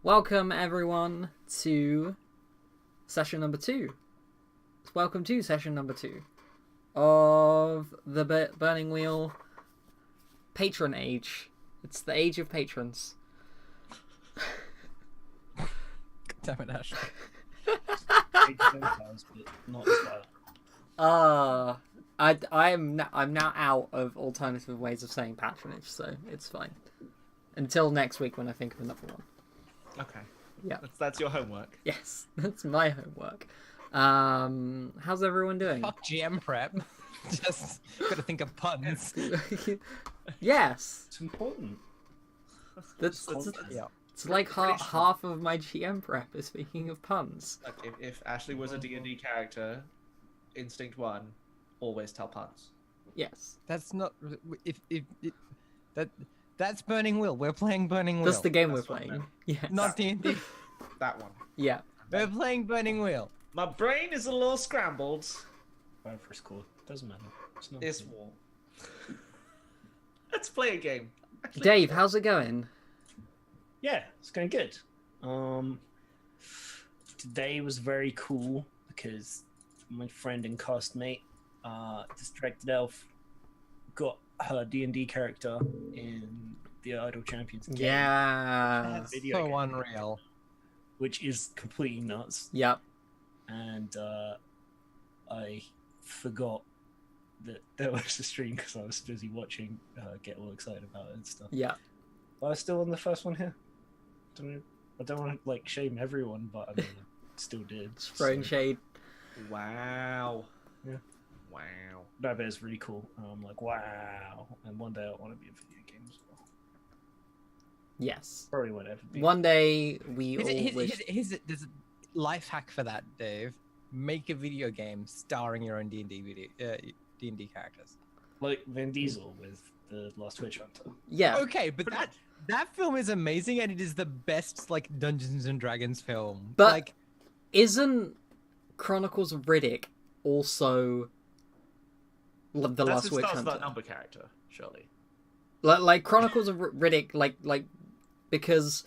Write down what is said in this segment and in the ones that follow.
Welcome everyone to session number 2. Welcome to session number 2 of the Burning Wheel Patronage. It's the age of patrons. Damn it, Ashley. I'm now out of alternative ways of saying patronage, so it's fine. Until next week when I think of another one. Okay. Yeah. That's your homework. Yes, that's my homework. How's everyone doing? Fuck GM prep. Just gotta think of puns. Yes. It's important. That's Yeah. it's like half of my GM prep is speaking of puns. Like if Ashley was a D&D character, Instinct 1, always tell puns. Yes. That's not that's Burning Wheel. We're playing Burning Wheel. That's the game That's we're what I playing. meant. Yes. Not D&D. That one. Yeah. We're playing Burning Wheel. My brain is a little scrambled. Whatever it's called. Doesn't matter. It's not This wall. Let's play a game. Actually, Dave, how's it going? Yeah, it's going good. Today was very cool because my friend and castmate, Distracted Elf, got her D&D character in the Idle Champions game. Yeah. Video So game, unreal. which is completely nuts. Yep. And I forgot that there was a stream because I was busy watching get all excited about it and stuff. Yeah. But I was still on the first one here. I don't want to like shame everyone, but I mean, I still did. Throwing shade. Wow. Yeah. Wow. No, but it's really cool. And I'm like, wow. And one day I want to be a video game as well. Yes. Probably won't ever be. One day we all wish. There's a life hack for that, Dave. Make a video game starring your own D&D characters. Like Vin Diesel with the Last Witch Hunter. Yeah. Okay, but that film is amazing, and it is the best like Dungeons and Dragons film. But like, isn't Chronicles of Riddick also the That's Last the Witch stars of that Hunter? number character, surely. Like Chronicles of Riddick, like because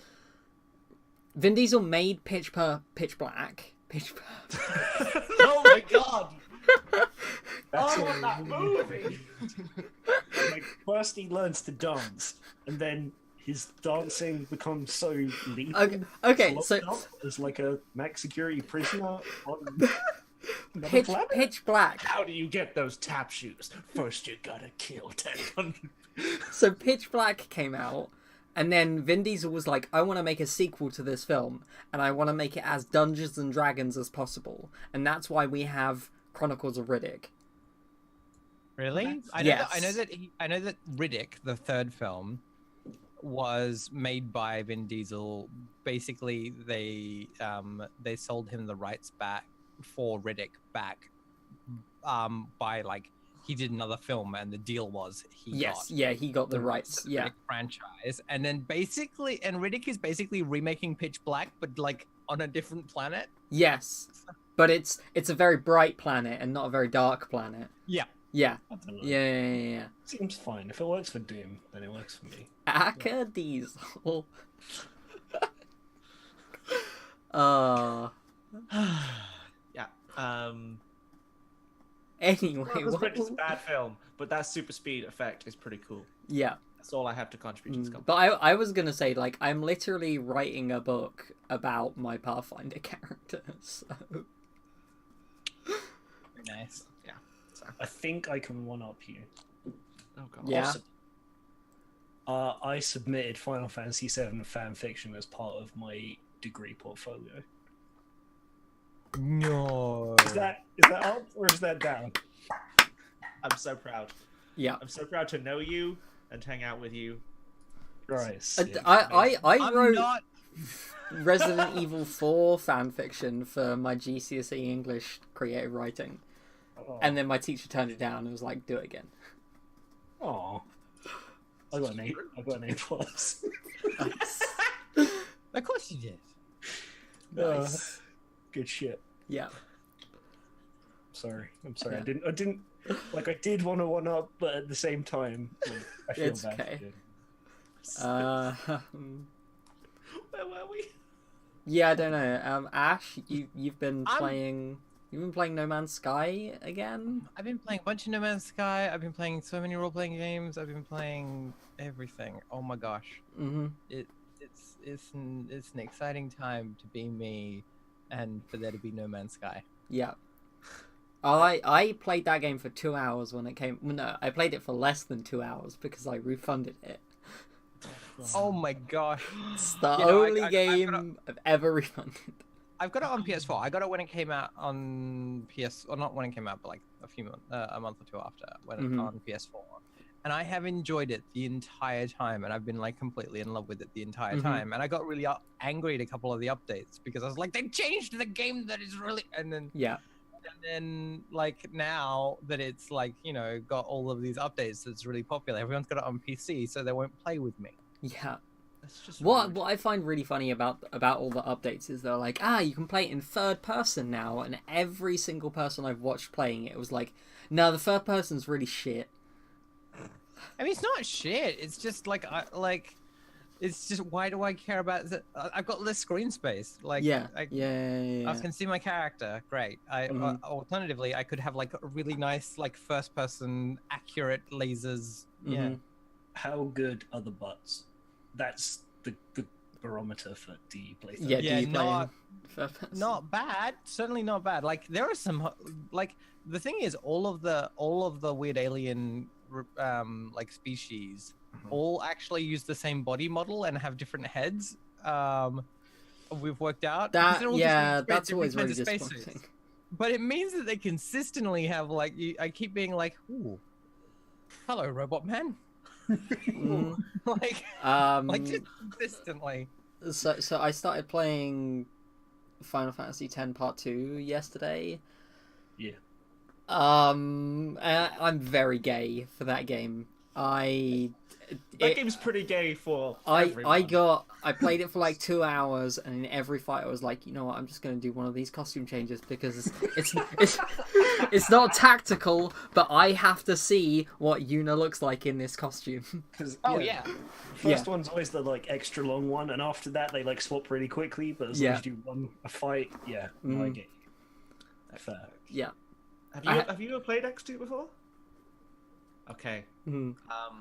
Vin Diesel made Pitch Black. Oh my god! That's I it. want that movie! Like, first he learns to dance, and then his dancing becomes so lethal. Okay, so as like a max security prisoner on another Pitch planet? Black. How do you get those tap shoes? First you gotta kill 10. So Pitch Black came out, and then Vin Diesel was like, I want to make a sequel to this film, and I want to make it as Dungeons and Dragons as possible. And that's why we have Chronicles of Riddick. really? Yes. I know that Riddick, the third film, was made by Vin Diesel. Basically, they sold him the rights back for Riddick back by like he did another film, and the deal was he got he got the rights. to the Riddick franchise, and then Riddick is basically remaking Pitch Black, but like on a different planet. Yes, but it's a very bright planet and not a very dark planet. Yeah. Yeah. I don't know. Yeah. Seems fine. If it works for Doom, then it works for me. Aka Diesel. Yeah. Anyway, Chronicles of Riddick is a bad film, but that super speed effect is pretty cool. yeah. That's all I have to contribute to this company. But I was gonna say, like, I'm literally writing a book about my Pathfinder character, so... Nice. Yeah. So. I think I can one-up you. Oh god. Yeah. Also, I submitted Final Fantasy VII fan fiction as part of my degree portfolio. No. Is that up or is that down? I'm so proud. Yeah. I'm so proud to know you and hang out with you. Right. I I'm wrote not. Resident Evil 4 fanfiction for my GCSE English creative writing. And then my teacher turned it down and was like, do it again. Oh, I got an A. I got an A plus. Nice. Of course you did. Nice. Good shit. Yeah. I'm sorry. Yeah. I didn't like. I did want to one up, but at the same time, like, I feel It's bad. okay. For doing it. Where were we? Yeah, I don't know. Ash, you've been I'm- playing. You've been playing No Man's Sky again. I've been playing a bunch of No Man's Sky. I've been playing so many role-playing games. I've been playing everything. Oh my gosh, Mm-hmm. it's an exciting time to be me, and for there to be No Man's Sky. Yeah. I played that game for 2 hours when it came. No, I played it for less than 2 hours because I refunded it. Oh my gosh, It's the You know, only I've game I've ever refunded. I've got it on PS4. I got it when it came out on PS, or not when it came out, but like a month or two after, when Mhm. it on PS4. And I have enjoyed it the entire time, and I've been like completely in love with it the entire Mhm. time. And I got really angry at a couple of the updates because I was like, they changed the game that is really, and then like now that it's like, you know, got all of these updates that's really popular, everyone's got it on PC, so they won't play with me. Yeah. That's just What rude. what I find really funny about all the updates is they're like, you can play it in third person now, and every single person I've watched playing it was like, no, the third person's really shit. I mean, it's not shit. It's just like it's just, why do I care about that? I've got less screen space. Like, Yeah. I Yeah. can see my character. Great. Mhm. Alternatively, I could have like a really nice, like first-person accurate lasers. Yeah. Mhm. How good are the butts? That's the barometer for do you play third? Yeah, Yeah, do you play not- in third person? Not bad. Certainly not bad. Like there are some like the thing is all of the weird alien like species all actually use the same body model and have different heads. We've worked out because That they're all just yeah, create that's different always really kinds of spacesuits. disappointing. But it means that they consistently have like I keep being like, ooh, hello, robot man. Mhm. like just consistently. So I started playing Final Fantasy X Part 2 yesterday. Yeah. I'm very gay for that game. That game's pretty gay for I everyone. played it for like 2 hours, and in every fight I was like, you know what, I'm just gonna do one of these costume changes because it's not tactical, but I have to see what Yuna looks like in this costume. 'Cause, Oh yeah. First one's always the like extra long one, and after that they like swap really quickly. But as long Yeah. as you won a fight, I Mm. get you. Fair. Yeah. Have you ever played X2 before? Okay. Mhm.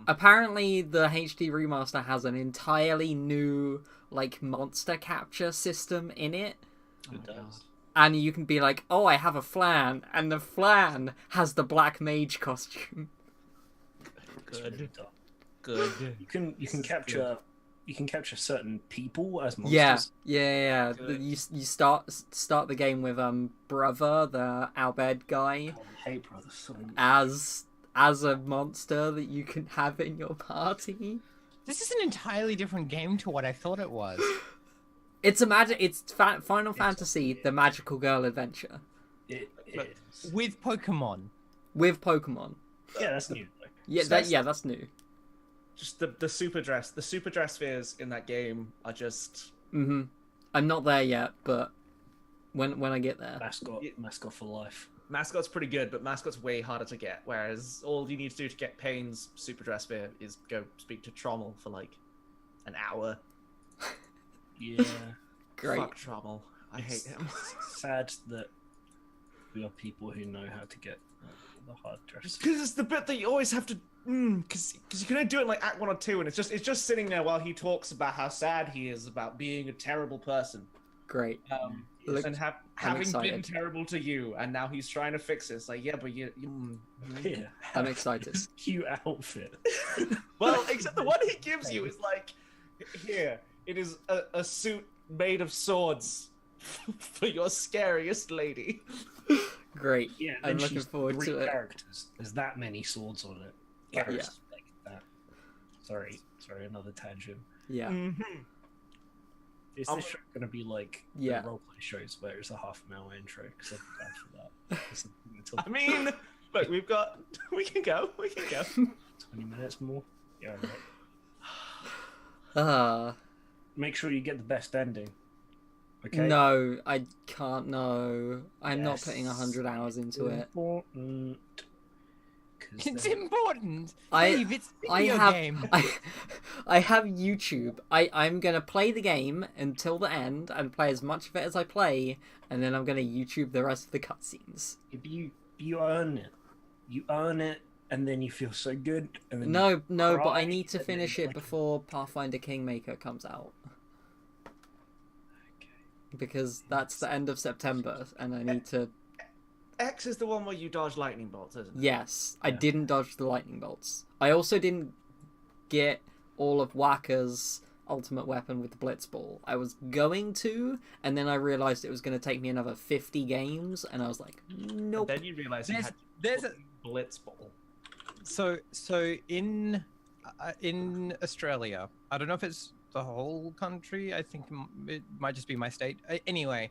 Apparently, the HD remaster has an entirely new like monster capture system in it. Oh It my does. And you can be like, oh, I have a flan, and the flan has the black mage costume. It's really tough. Good. You can This is capture certain people as Yeah, monsters. yeah. Good. You start the game with Brother, the Albed guy, I hate brothers so much. as a monster that you can have in your party. This is an entirely different game to what I thought it was. It's Final Fantasy, the Magical Girl Adventure It But- is. With Pokemon. with Pokemon. Yeah, that's new. Though. Yeah, So that's new. Just the super dress spheres in that game are just I'm not there yet, but when I get there, Mascot for life. mascot's pretty good, but mascot's way harder to get. Whereas all you need to do to get Payne's super dress sphere is go speak to Trommel for like an hour. Yeah. great. Fuck Trommel. I hate him. Sad that we are people who know how to get the hard dress. Because it's the bit that you always have to, because you can only do it in like Act 1 or 2, and it's just sitting there while he talks about how sad he is about being a terrible person, Great. Look, and having been excited. terrible to you, and now he's trying to fix it. It's like, yeah, but Yeah. I'm excited. This cute outfit. well, except the one he gives you is like, here, it is a suit made of swords for your scariest lady. Great. Yeah, I'm and looking she's forward 3 to it. characters. There's that many swords on it. Yeah. Garrus like that. Sorry, another tangent. Yeah. Mm-hmm. Is I'm- this show going to be like Yeah. the roleplay shows where it's a half-an-hour intro? Because I'm down for that. It's until I mean, look, we can go. 20 minutes more. Yeah, right. Make sure you get the best ending. Okay. No, I can't. No, I'm not Yes. putting 100 hours into it. Important. 'Cause It's then- important. I- Dave, it's a I video have game. I have YouTube. I'm gonna play the game until the end and play as much of it as I play, and then I'm gonna YouTube the rest of the cutscenes. If you earn it, and then you feel so good. And then No, you but I cry, need to and then finish you're it like, before Pathfinder Kingmaker comes out. Because that's the end of September, and I need to... X is the one where you dodge lightning bolts, isn't it? Yes, I Yeah. didn't dodge the lightning bolts. I also didn't get all of Wakka's ultimate weapon with the Blitzball. I was going to, and then I realized it was going to take me another 50 games, and I was like, nope. And then you realize you had There's a blitz ball. so in Australia, I don't know if it's the whole country. I think it might just be my state. Anyway,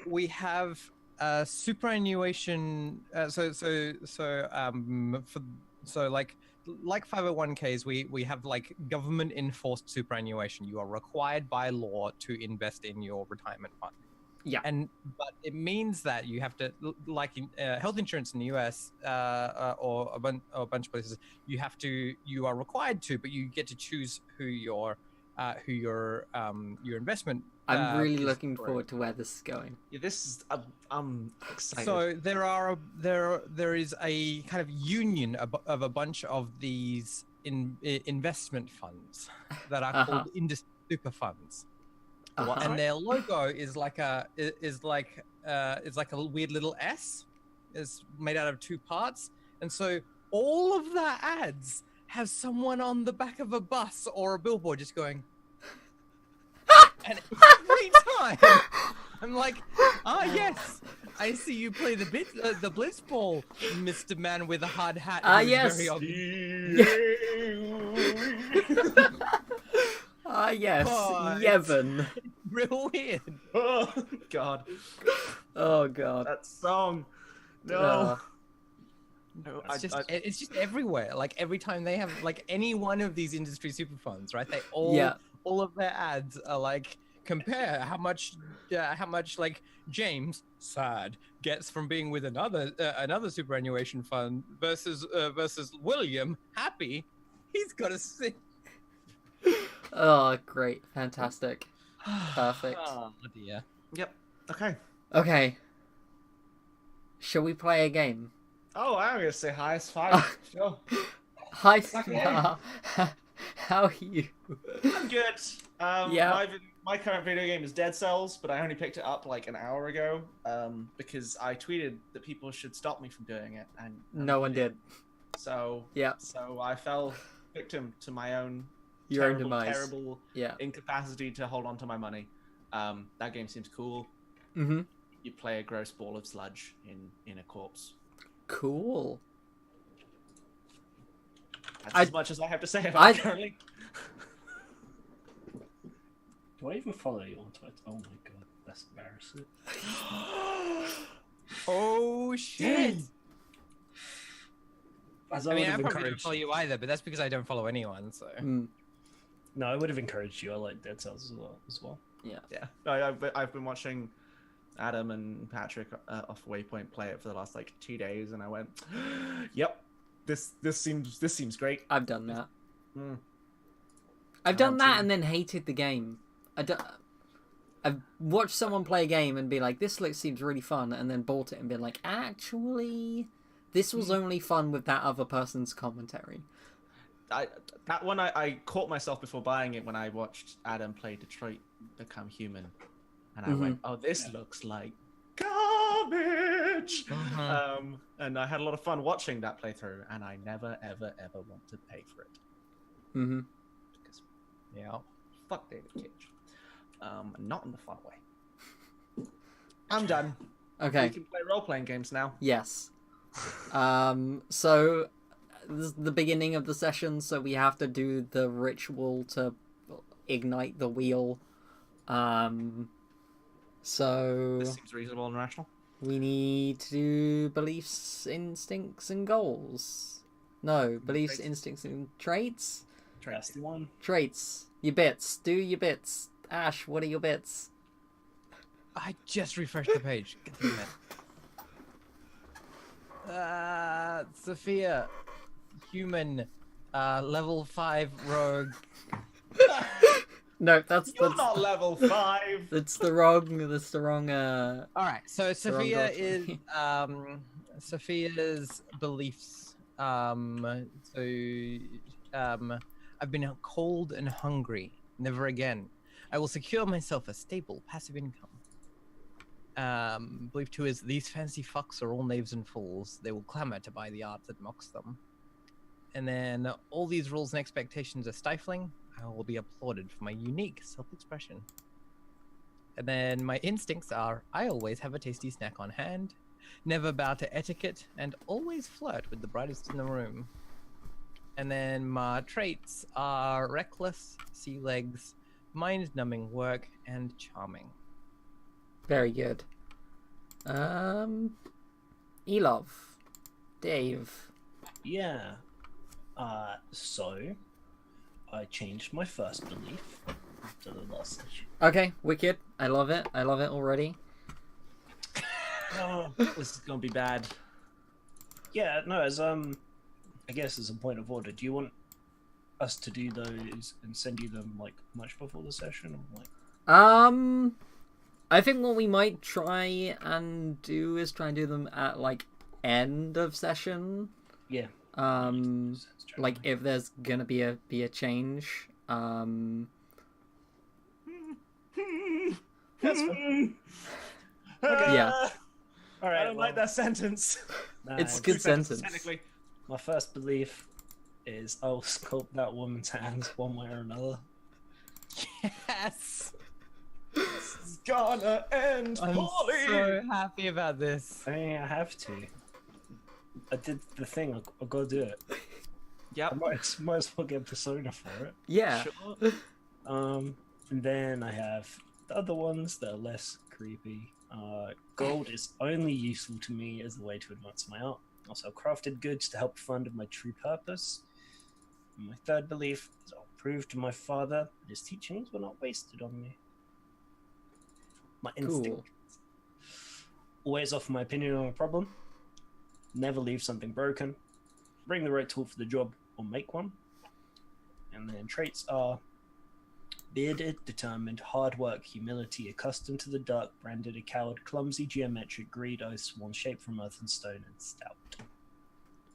we have superannuation. Like 501ks, we have like government enforced superannuation. You are required by law to invest in your retirement fund. Yeah. But it means that you have to, like in health insurance in the US or a bunch of places, you are required to, but you get to choose who your investment. I'm really is looking for. forward to where this is going. Yeah, this is I'm excited. So there is a kind of union of a bunch of these investment funds that are called industry super funds. And their logo is like a weird little S. It's made out of two parts, and so all of their ads have someone on the back of a bus or a billboard just going. And every time I'm like, yes, I see you play the blitzball, Mr. Man with a hard hat. Yes. Very Yes, Oh, Yevon. real weird. Oh God, Oh god. that song. No, Uh, no, It's just everywhere. Like every time they have like any one of these industry super funds, right? They all of their ads are like compare how much like James sad gets from being with another superannuation fund versus William happy he's got to sing. Oh, great. Fantastic. Perfect. Oh dear. Yep. Okay. Okay. Shall we play a game? Oh, I'm gonna say highest five. Sure. Hi, Okay. how are you? I'm good. Yeah. My current video game is Dead Cells, but I only picked it up like an hour ago because I tweeted that people should stop me from doing it, and No one did. So Yeah. So I fell victim to my own Your own terrible, demise. terrible Yeah. incapacity to hold on to my money. That game seems cool. Mm-hmm. You play a gross ball of sludge in a corpse. Cool. That's I- as much as I have to say about it currently. Do I even follow you on Twitter? Oh my god, that's embarrassing. Oh shit. As I mean, I would have probably don't encouraged follow you either, but that's because I don't follow anyone. So Mm. No, I would have encouraged you. I like Dead Cells as well. Yeah. No, I've been watching Adam and Patrick off Waypoint play it for the last like 2 days, and I went, "Yep, this seems great." I've done that. Mm. I've done that too. and then hated the game. I've watched someone play a game and be like, this seems really fun, and then bought it and been like, actually, this was only fun with that other person's commentary. That one I caught myself before buying it when I watched Adam play Detroit Become Human, and I went, "Oh, this looks like garbage." And I had a lot of fun watching that playthrough, and I never ever want to pay for it Mm-hmm. because yeah. fuck David Cage. Not in the fun way. I'm done. Okay. We can play role-playing games now. Yes. So this is the beginning of the session, so we have to do the ritual to ignite the wheel. So This seems reasonable and rational. we need to do beliefs, instincts, and goals. No, beliefs, Traits. instincts, and traits. That's the one. Traits. Your bits. Do your bits. Ash, what are your bits? I just refreshed the page. God damn it. Sophia, human, Level 5 rogue. No, that's You're not level 5. that's the wrong. That's the wrong. All right, so wrong Sophia door. is Sophia's beliefs. I've been cold and hungry. Never again. I will secure myself a stable passive income. Belief 2 is these fancy fucks are all knaves and fools. They will clamor to buy the art that mocks them. And then all these rules and expectations are stifling. I will be applauded for my unique self-expression. And then my instincts are I always have a tasty snack on hand, never bow to etiquette, and always flirt with the brightest in the room. And then my traits are reckless, sea legs, mind-numbing work, and charming. Very good. Elov, Dave. Yeah. So I changed my first belief to the last session. Okay, wicked. I love it. I love it already. Oh, this is gonna be bad. Yeah, no, as I guess as a point of order, do you want us to do those and send you them like much before the session, or like? I think what we might try and do is try and do them at like end of session. Yeah. Like if there's gonna be a change. That's fine. Yeah. All right. I don't like that sentence. It's good. good sentence. Technically. My first belief is I'll sculpt that woman's hands one way or another. Yes! It's gonna end I'm poorly. so happy about this. I mean, I have to. I did the thing. I gotta do it. I Yep. might as well get Persona for it. Yeah. Sure. And then I have the other ones that are less creepy. Gold is only useful to me as a way to advance my art. Also, crafted goods to help fund my true purpose. And my third belief is I'll prove to my father that his teachings were not wasted on me. My instinct. Cool. Always offer my opinion on a problem. Never leave something broken. Bring the right tool for the job or make one. And then traits are bearded, determined, hard work, humility, accustomed to the dark, branded, a coward, clumsy, geometric, greed, oath, sworn, shaped from earth and stone, and stout.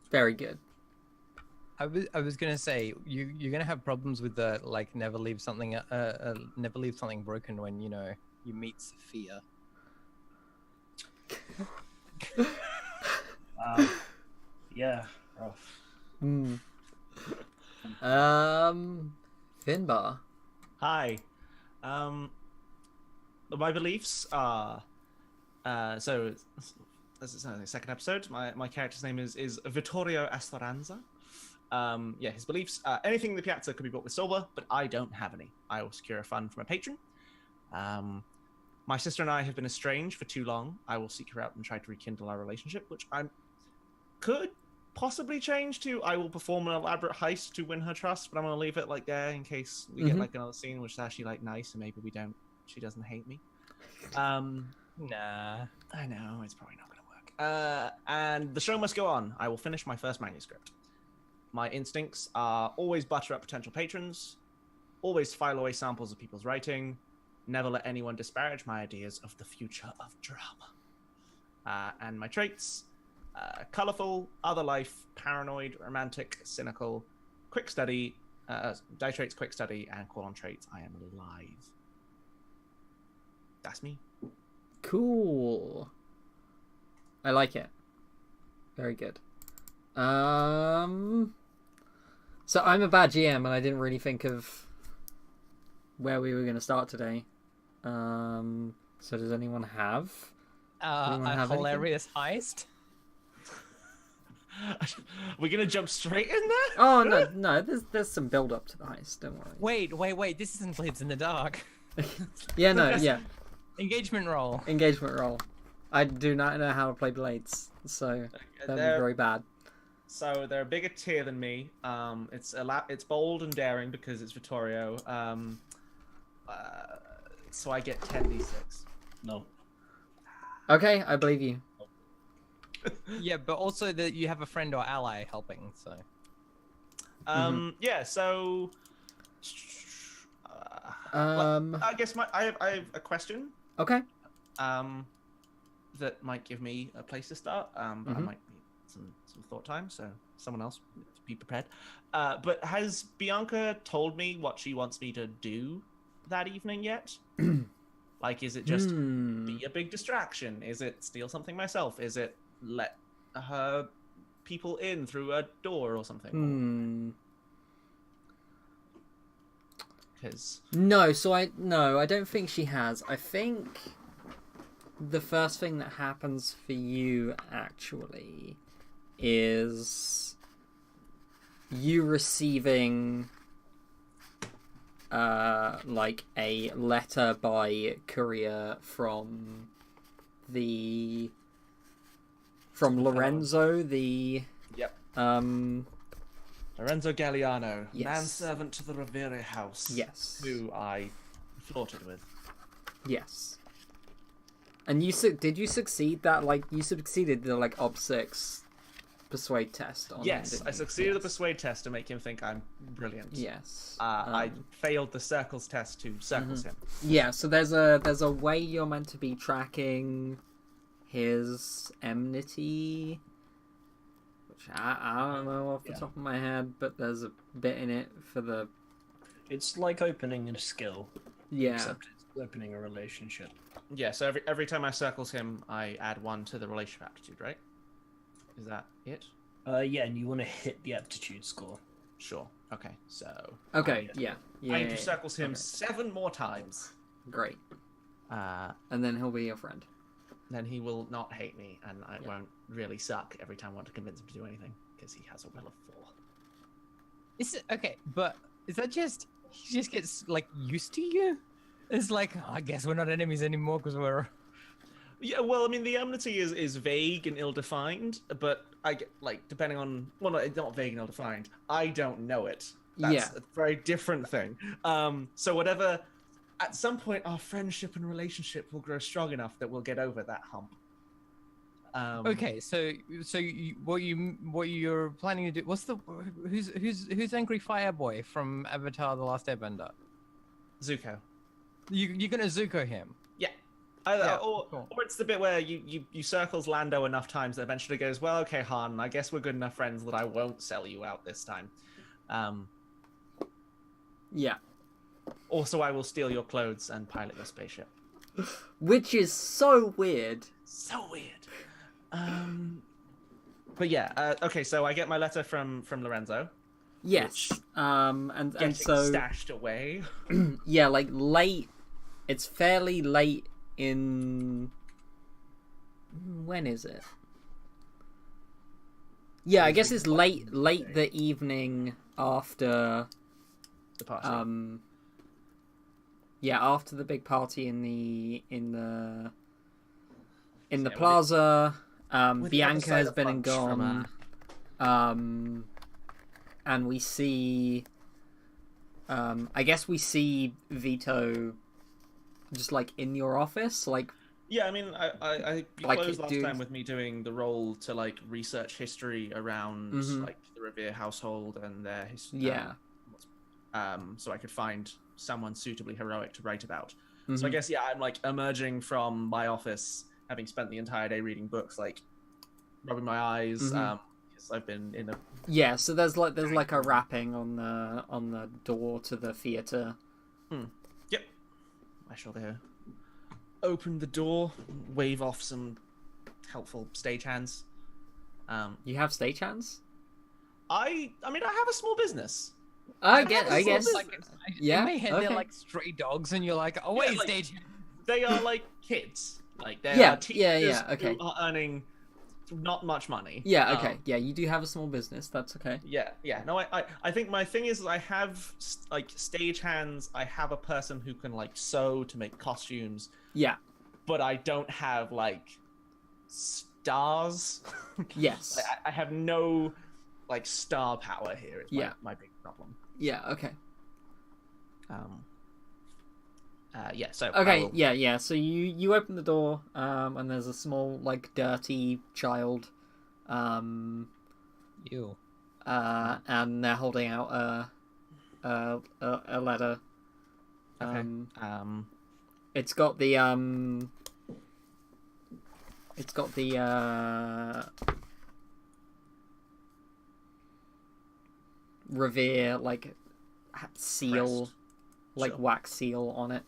Very good. I was gonna say you're gonna have problems with the like never leave something broken when you know you meet Sophia. Yeah, rough. Finbar. Hi. My beliefs are so this is the second episode. My character's name is Vittorio Esperanza. Yeah, his beliefs. Anything in the Piazza could be bought with silver, but I don't have any. I will secure a fund from a patron. My sister and I have been estranged for too long. I will seek her out and try to rekindle our relationship, which I could possibly change to I will perform an elaborate heist to win her trust, but I'm gonna leave it like there in case we get like another scene which is actually like nice and maybe she doesn't hate me. Nah. I know, it's probably not gonna work. And the show must go on. I will finish my first manuscript. My instincts are always butter up potential patrons, always file away samples of people's writing, never let anyone disparage my ideas of the future of drama. And my traits, colorful, other life, paranoid, romantic, cynical, quick study, die traits, quick study, and call on traits, I am alive. That's me. Cool. I like it. Very good. So I'm a bad GM and I didn't really think of where we were going to start today. So does anyone have? A hilarious heist. We're gonna jump straight in there? Oh no! There's some build up to the heist. Don't worry. Wait! This isn't Blades in the Dark. Yeah, no, yeah. Engagement roll. Engagement roll. I do not know how to play Blades, so that'd be very bad. So they're a bigger tier than me. It's bold and daring because it's Vittorio. So I get 10d6. No. Okay, I believe you. Yeah, but also that you have a friend or ally helping, so. Yeah. So. I guess I have a question. Okay. That might give me a place to start. But I might need some thought time, so someone else be prepared. But has Bianca told me what she wants me to do that evening yet? Like, is it just be a big distraction? Is it steal something myself? Is it let her people in through a door or something? Because No, I don't think she has. I think the first thing that happens for you actually is you receiving like a letter by courier from Lorenzo, the Lorenzo Galliano, Yes. manservant to the Rivera house. Yes. Who I flirted with. Yes. And did you succeed that, like, you succeeded the, like, Ob6 persuade test on him, Yes, didn't I you? succeeded the Yes. persuade test to make him think I'm brilliant. Yes. I failed the circles test to circles him. Yeah, so there's a way you're meant to be tracking his enmity, which I don't know off the top of my head, but there's a bit in it for the... It's like opening a skill, Yeah. except it's opening a relationship. Yeah, so every time I circles him, I add 1 to the relationship aptitude, right? Is that it? Yeah, and you want to hit the aptitude score. Sure. Okay, so Okay, yeah. I need to circles him 7 more times. Great. And And then he'll be your friend. then he will not hate me, and I won't really suck every time I want to convince him to do anything, because he has a will of 4. Is it okay? But is that just he just gets like used to you? It's like, oh, I guess we're not enemies anymore because we're. Yeah, well, I mean, the enmity is vague and ill-defined, but I get, like, depending on... Well, no, it's not vague and ill-defined. I don't know it. That's a very different thing. So whatever... At some point, our friendship and relationship will grow strong enough that we'll get over that hump. Okay, so what you're planning to do? What's the who's Angry Fire Boy from Avatar: The Last Airbender? Zuko. You're gonna Zuko him. Yeah. Cool. Or it's the bit where you circles Lando enough times that eventually goes, well, okay, Han, I guess we're good enough friends that I won't sell you out this time. Yeah. Also, I will steal your clothes and pilot your spaceship. Which is so weird. So weird. But yeah, okay, so I get my letter from Lorenzo. Yes. And Getting so stashed away. yeah, like late. It's fairly late in. When is it? Yeah, I guess it's late the evening after. The party. Yeah, after the big party in the Yeah, plaza. with the other Bianca side has of been and lunch from, gone. And we see. I guess we see Vito. Just like in your office, like. Yeah, I mean, I Like, closed last dude- time with me doing the role to like research history around like the Revere household and their history. Yeah. So I could find someone suitably heroic to write about. So I guess I'm like emerging from my office, having spent the entire day reading books, like rubbing my eyes. Because I've been in a Yeah, so there's like a rapping on the door to the theater. Yep. I shall there. Open the door, wave off some helpful stagehands. You have stagehands? I mean, I have a small business. I guess. Like, Yeah, in my head okay. they're like stray dogs, and you're like, oh wait, Yeah, like- stage. They are like kids. Like they Yeah, are teachers yeah, okay. who are earning not much money. Yeah, okay. Yeah, you do have a small business. That's okay. Yeah. No, I think my thing is I have like stagehands. I have a person who can like sew to make costumes, Yeah. but I don't have like stars. Yes. Like, I have no like star power here. It's Yeah. my big problem. Yeah, okay. Yeah. So Okay, I will- yeah. So you open the door, and there's a small, like, dirty child, You. and they're holding out a letter. Okay. It's got the Revere like seal, Crest. like Sure. wax seal on it.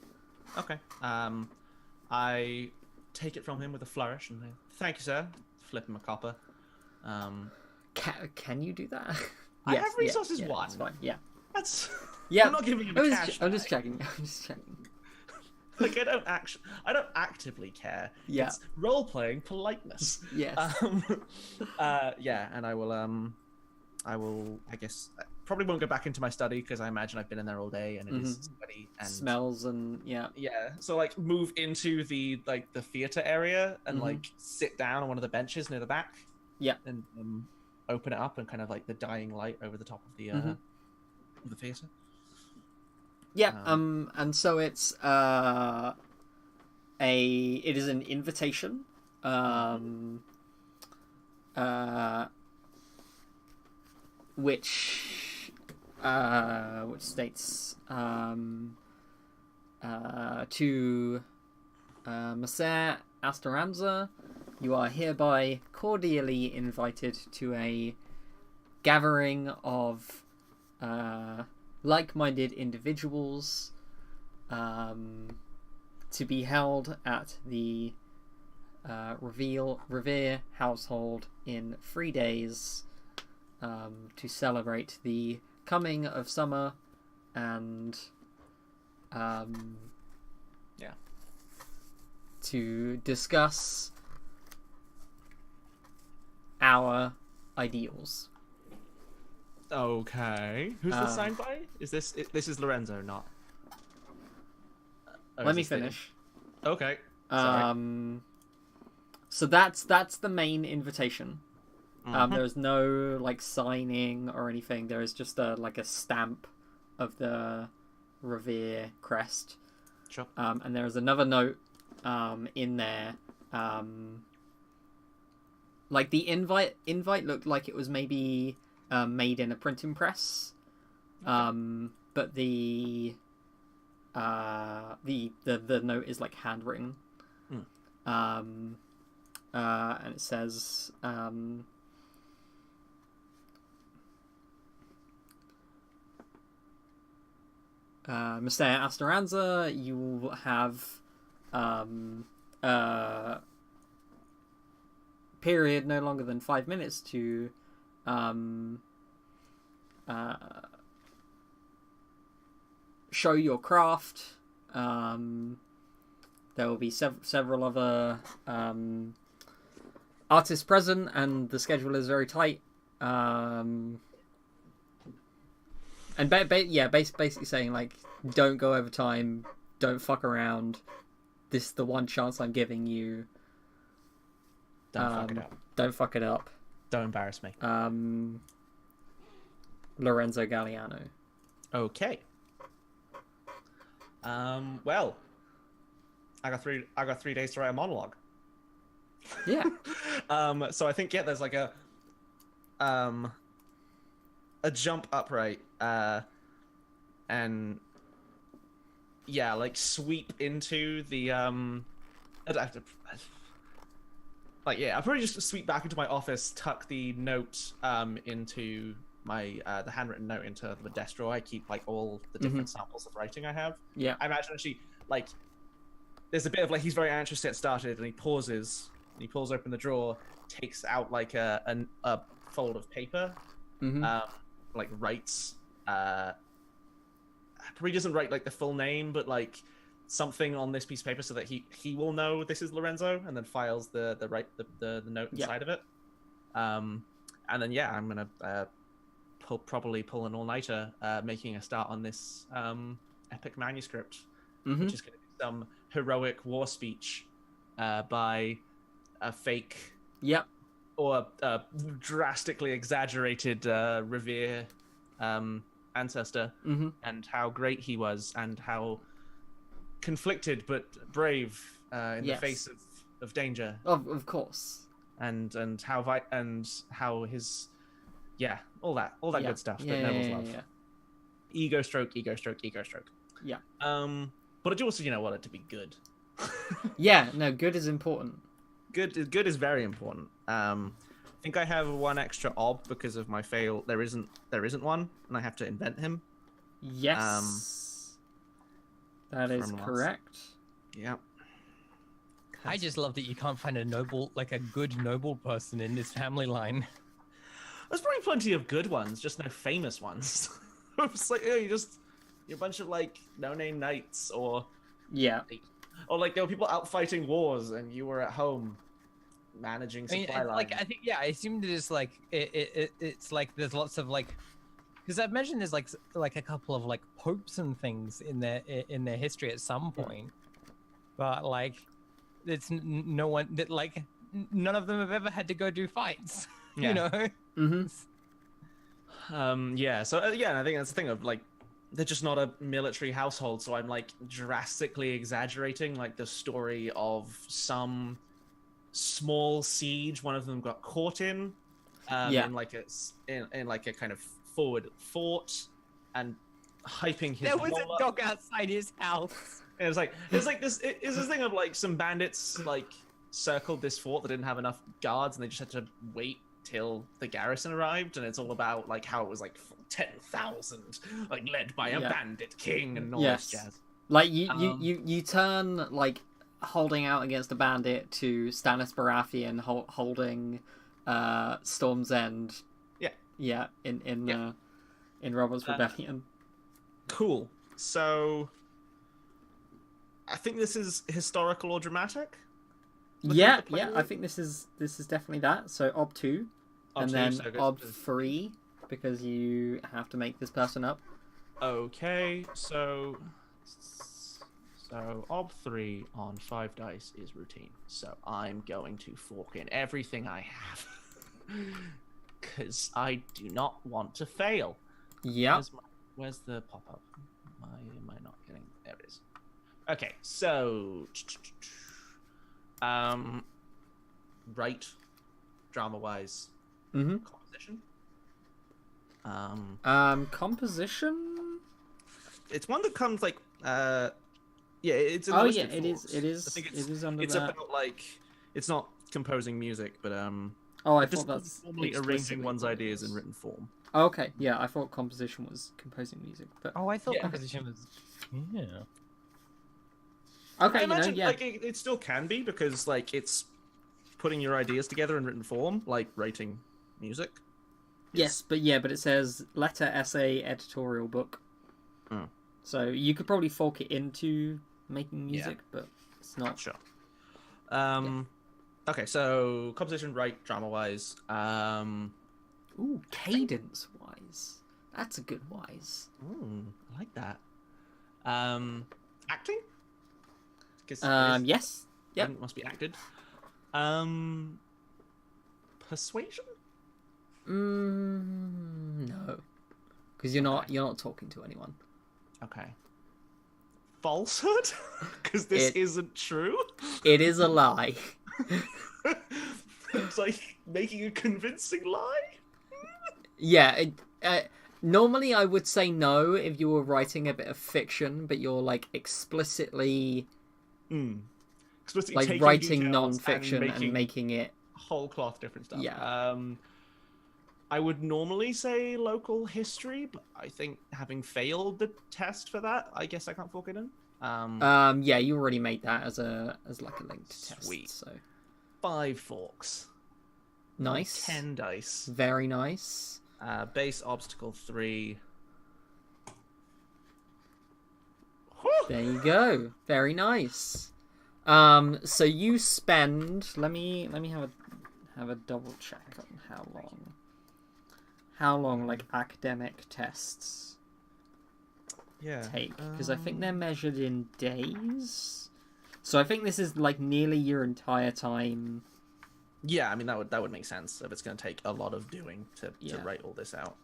Okay. I take it from him with a flourish and say, "Thank you, sir." Flip him a copper. Can you do that? I have resources. Yeah, One. that's fine. Yeah. That's. Yeah. I'm not giving him a cash. I'm just back. checking. I'm just checking. Like I don't actively care. Yeah. It's role playing politeness. Yes. Yeah, and I will. I guess I probably won't go back into my study because I imagine I've been in there all day and it is sweaty and Smells and yeah. Yeah, so like move into the theater area and like sit down on one of the benches near the back. Yeah. And open it up and kind of like the dying light over the top of the theater. Yeah. And so it's it is an invitation. Which states to Messer Asteranza, you are hereby cordially invited to a gathering of like-minded individuals to be held at the Revere household in 3 days to celebrate the coming of summer and to discuss our ideals. Okay. Who's this signed by? Is this is Lorenzo, not? Let me finish. Okay. Sorry. So that's the main invitation. There's no like signing or anything. There is just a stamp of the Revere crest. Sure. And there is another note in there. Like the invite looked like it was maybe made in a printing press. But the note is like handwritten. And it says Mr. Asteranza, you will have period no longer than 5 minutes to show your craft. There will be several other artists present, and the schedule is very tight. And basically saying like, don't go over time, don't fuck around. This is the one chance I'm giving you. Don't fuck it up. Don't fuck it up. Don't embarrass me. Lorenzo Galliano. Okay. Well, I got 3 days to write a monologue. Yeah. So I think there's like a jump upright, and like sweep into the I'd have to I'll probably just sweep back into my office, tuck the note into my the handwritten note into the desk drawer. I keep like all the different samples of writing I have. Yeah. I imagine actually like there's a bit of like he's very anxious to get started, and he pauses and he pulls open the drawer, takes out like a fold of paper, like writes probably doesn't write like the full name, but like something on this piece of paper so that he will know this is Lorenzo, and then files the note inside of it. And then I'm gonna probably pull an all-nighter, making a start on this epic manuscript, which is gonna be some heroic war speech by a fake or a drastically exaggerated Revere ancestor, and how great he was, and how conflicted but brave in the face of danger. Of course. And how his Yeah, all that Yeah. good stuff Yeah, that nobles yeah, love. yeah. Ego stroke, ego stroke, ego stroke. Yeah. But I do also, want it to be good. Yeah, no, good is important. Good is very important. I think I have one extra ob because of my fail. There isn't one, and I have to invent him. Yes. That is from last- correct. Yeah. I just love that you can't find a good noble person in this family line. There's probably plenty of good ones, just no famous ones. It's like, you're a bunch of like no-name knights, or Yeah. like there were people out fighting wars, and you were at home managing I mean, supply lines. like I think I assumed it is like it's like there's lots of like, because I've mentioned there's like a couple of like popes and things in their history at some point, but like it's no one that like none of them have ever had to go do fights. Yeah. You know. Mm-hmm. Yeah. So and I think that's the thing of like, they're just not a military household. So I'm like drastically exaggerating like the story of some small siege one of them got caught in, in like a kind of forward fort, and hyping his. There was role a up. dog outside his house. And it's like this thing of like some bandits like circled this fort that didn't have enough guards, and they just had to wait till the garrison arrived, and it's all about like how it was like 10,000 like led by a bandit king and all this jazz. Like you turn like holding out against a bandit to Stannis Baratheon holding Storm's End. Yeah. In Robert's Rebellion. Cool. So I think this is historical or dramatic. Yeah, I think this is definitely that. So Ob 2, and then Ob 3, because you have to make this person up. Okay, so Ob 3 on 5 dice is routine. So I'm going to fork in everything I have. Because I do not want to fail. Yeah. Where's the pop-up? Why am I not getting... There it is. Okay, so... Right, drama-wise. Mm-hmm. Composition. Composition. It's one that comes like it's in the Oh list yeah, of it is. forks. It is. I think It is under it's that. about like, it's not composing music, but Oh, I just thought that's normally arranging explicitly one's what it ideas is. in written form. Okay, yeah, I thought composition was composing music, but Oh, I thought Yeah. composition was. Yeah. okay, I imagine yeah, like it still can be, because like it's putting your ideas together in written form, like writing music. yes, but it says letter, essay, editorial, book. Hmm. So you could probably fork it into making music, but it's not. Sure. Okay, so composition, right, drama-wise. Ooh, cadence-wise, that's a good wise. I like that. Acting? Yes. Yep. Must be acted. Persuasion? No, because you're not talking to anyone. Okay. Falsehood? Because this isn't true? It is a lie. It's like making a convincing lie? Yeah. Normally, I would say no if you were writing a bit of fiction, but you're like explicitly Explicitly like taking writing details non-fiction and making it whole cloth different stuff. Yeah. I would normally say local history, but I think having failed the test for that, I guess I can't fork it in. yeah, you already made that as like a linked test. Sweet. So 5 forks. nice. 10 dice. Very nice. Base obstacle 3. There you go. Very nice. So you spend. Let me have a double check on how long like academic tests take, because I think they're measured in days. So I think this is like nearly your entire time. Yeah, I mean that would make sense if it's going to take a lot of doing to write all this out.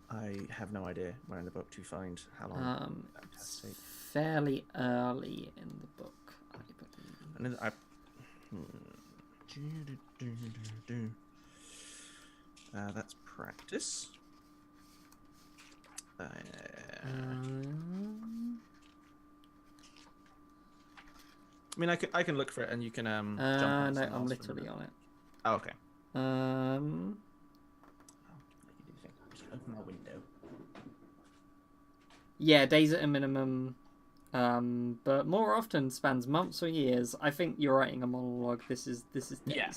I have no idea where in the book to find how long that tests take. Fairly early in the book, I believe. And then That's practice. I mean, I can look for it, and you can jump on. No, something I'm else for a literally minute. on it. Oh, okay. Open my window. Yeah, days at a minimum, but more often spans months or years. I think you're writing a monologue. This is days. Yeah.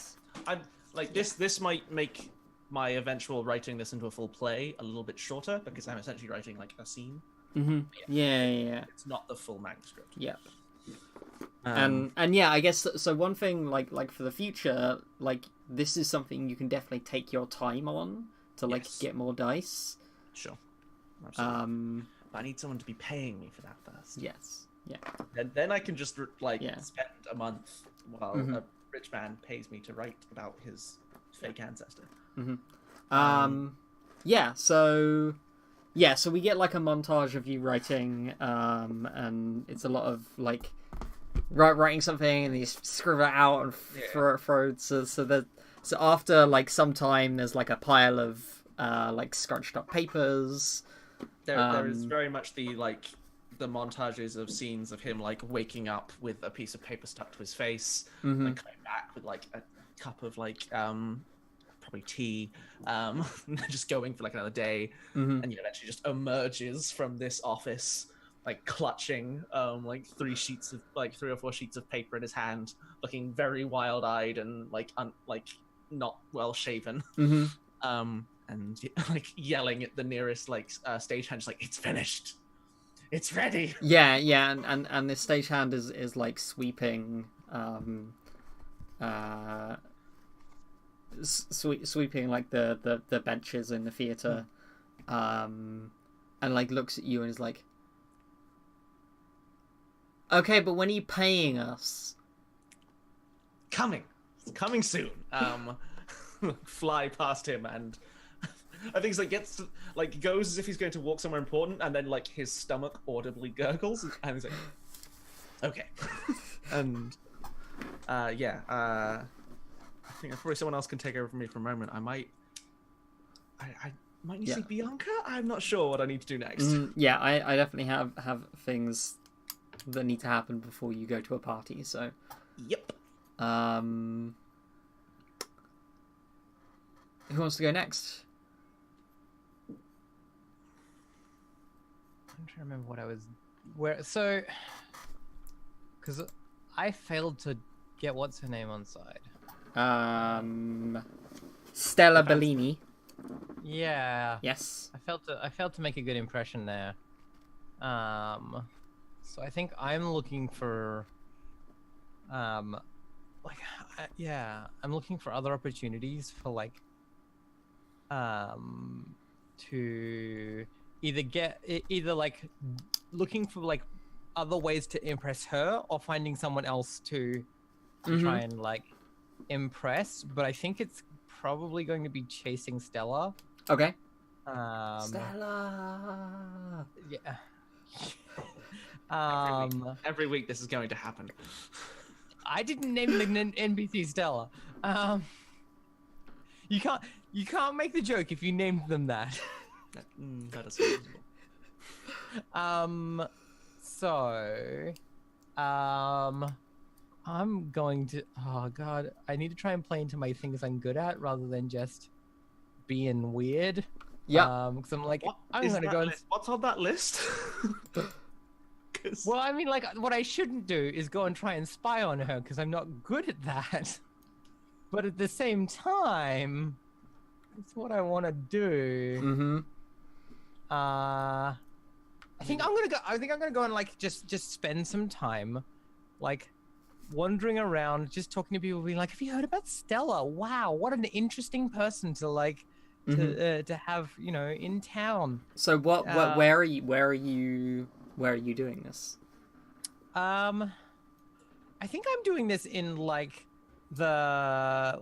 I'm like this might make my eventual writing this into a full play a little bit shorter because I'm essentially writing like a scene. Mm-hmm. Yeah. It's not the full manuscript. Yeah. And yeah, I guess so. One thing, like for the future, like this is something you can definitely take your time on to like Yes. get more dice. Sure. Absolutely. But I need someone to be paying me for that first. Yes. Yeah. And then I can just Yeah. spend a month while a rich man pays me to write about his fake ancestor. Yeah. So we get like a montage of you writing, and it's a lot of like writing something and you scribble it out and throw it. So after like some time, there's like a pile of like scrunched up papers. There is very much the montages of scenes of him like waking up with a piece of paper stuck to his face, and coming back with like a cup of like probably tea, just going for like another day, and he eventually just emerges from this office like clutching like three or four sheets of paper in his hand, looking very wild-eyed and like not well shaven. And like yelling at the nearest like stagehand, just like, it's finished, it's ready. Yeah, and the stagehand is like sweeping, sweeping like the benches in the theater, and like looks at you and is like, okay, but when are you paying us? It's coming soon. Fly past him, and I think he's like goes as if he's going to walk somewhere important, and then like his stomach audibly gurgles, and he's like, okay. And I think probably someone else can take over from me for a moment. I might need to see Bianca. I'm not sure what I need to do next. Yeah, I definitely have things that need to happen before you go to a party. So, yep. Who wants to go next? I'm trying to remember what I was because I failed to get what's her name on side. Stella Bellini. Yeah. Yes. I failed to make a good impression there. So I think I'm looking for I'm looking for other opportunities for like to either like looking for like other ways to impress her or finding someone else to try and like impress, but I think it's probably going to be chasing Stella. Okay. Stella. Yeah. Every week this is going to happen. I didn't name the NPC Stella. You can't make the joke if you named them that. That is reasonable. I'm going to. Oh God, I need to try and play into my things I'm good at rather than just being weird. Yeah. Because I'm like, I'm Is gonna that go. what's on that list? Well, I mean, like, what I shouldn't do is go and try and spy on her because I'm not good at that. But at the same time, it's what I want to do. I think I'm gonna go and like just spend some time, like, wandering around, just talking to people, being like, "Have you heard about Stella? Wow, what an interesting person to like to have, you know, in town." So where are you doing this? I think I'm doing this in like the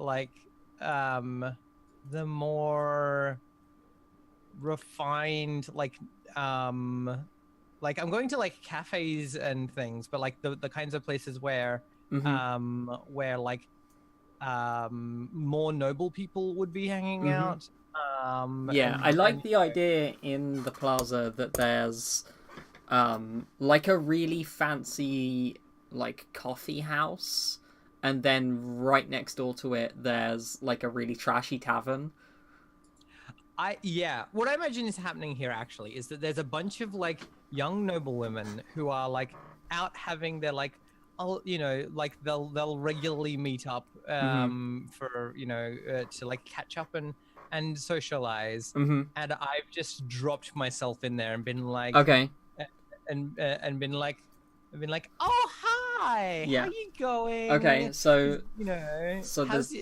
more refined I'm going to like cafes and things, but like the kinds of places where where like more noble people would be hanging out. Yeah, I like and, the idea in the plaza that there's like a really fancy like coffee house, and then right next door to it there's like a really trashy tavern. What I imagine is happening here actually is that there's a bunch of like young noble women who are like out having their like, like they'll regularly meet up for to like catch up and socialize. And I've just dropped myself in there and been like, Okay. and been like, oh hi, Yeah. how you going? Okay, so so how's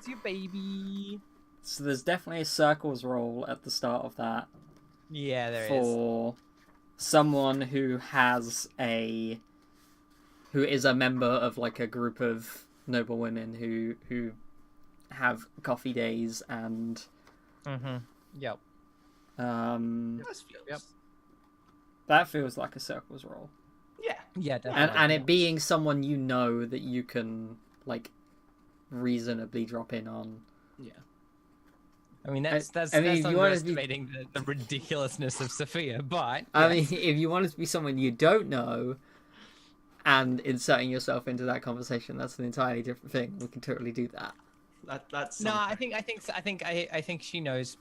your baby? So there's definitely a circles roll at the start of that. Yeah, there is. For someone who is a member of like a group of noble women who have coffee days and Yep. Yep. That feels like a circles roll. Yeah, definitely. And it being someone you know that you can like reasonably drop in on. Yeah. I mean, that's underestimating the ridiculousness of Sophia, but... I mean, if you want it to be someone you don't know and inserting yourself into that conversation, that's an entirely different thing. We can totally do that. That's no, I think she knows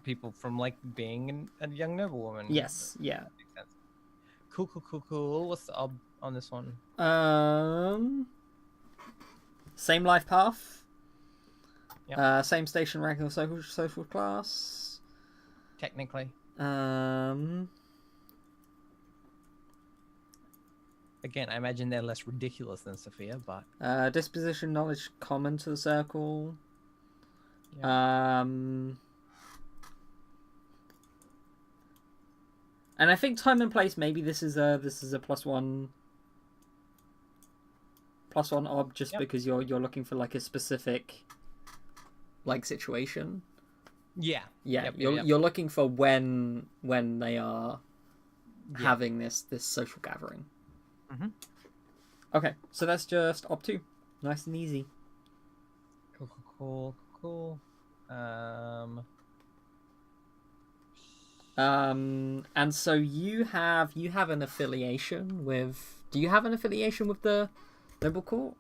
people from like being a young noblewoman. Yes, yeah. That makes sense. Cool. What's the ob on this one? Same life path. Yep. Same station ranking or social class. Technically. Again, I imagine they're less ridiculous than Sophia, but disposition, knowledge common to the circle. Yep. And I think time and place. Maybe this is a +1 ob just because you're looking for like a specific like situation. Yeah. You're looking for when they are having this social gathering. Okay, so that's just op 2. Nice and easy. Cool. And so you have an affiliation with. Do you have an affiliation with the Noble Court?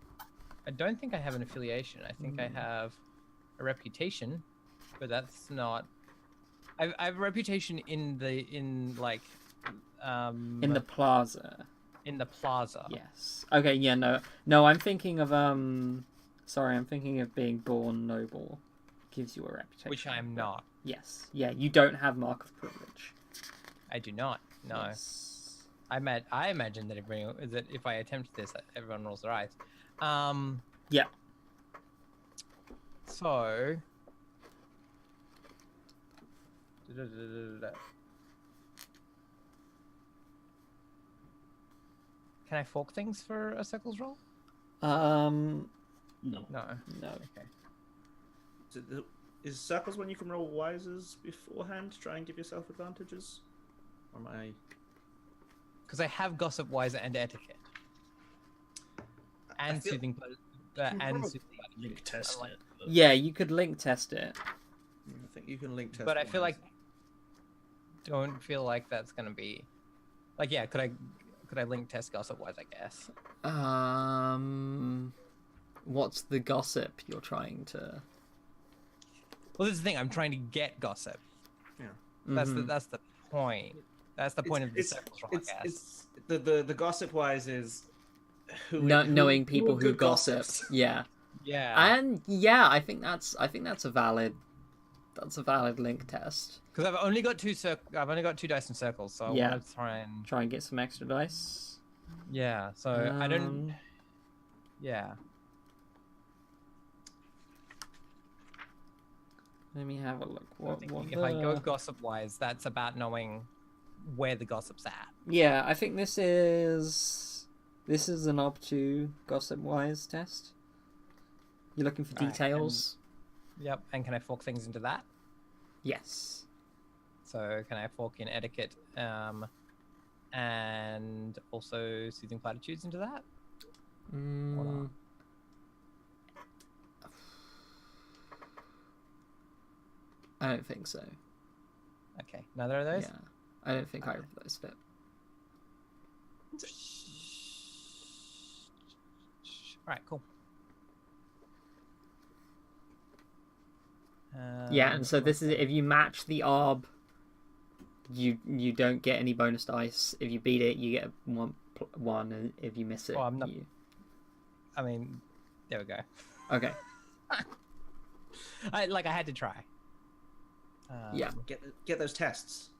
I don't think I have an affiliation. I think I have a reputation, but that's not. I have a reputation in the plaza. In the plaza. Yes. Okay. Yeah. No. I'm thinking of Sorry. I'm thinking of being born noble. Gives you a reputation. Which I'm not. Yes. Yeah. You don't have mark of privilege. I do not. No. Yes. I imagine that if I attempt this, everyone rolls their eyes. Yeah. So. Can I fork things for a circles roll? No. No. Okay. Is circles when you can roll wises beforehand to try and give yourself advantages? Or am I... Because I have gossip, wise, and etiquette. And soothing link test it. Yeah, you could link test it. I think you can link test. But I feel like... Don't feel like that's going to be... Like, yeah, could I link test gossip, wise, I guess? What's the gossip you're trying to... Well, this is the thing. I'm trying to get gossip. Yeah. That's the point. That's the point of the circles roll, I guess. The gossip wise is knowing people who gossip. Gossips. Yeah. Yeah. And yeah, I think that's a valid link test. Because I've only got two dice in circles, so I want to try and get some extra dice. Yeah. So I don't. Yeah. Let me have a look. If I go gossip wise, that's about knowing where the gossip's at. Yeah, I think this is an ob 2 gossip wise test. You're looking for details. Yep. And can I fork things into that? Yes. So can I fork in etiquette, and also soothing platitudes into that? Or not? I don't think so. Okay, neither of those. Yeah, I don't think either of those fit. All right, cool. Yeah, and so this is if you match the ARB, you don't get any bonus dice. If you beat it, you get one, and if you miss it, Oh, I'm not- you... I mean, there we go. Okay. I had to try. Yeah. Get those tests.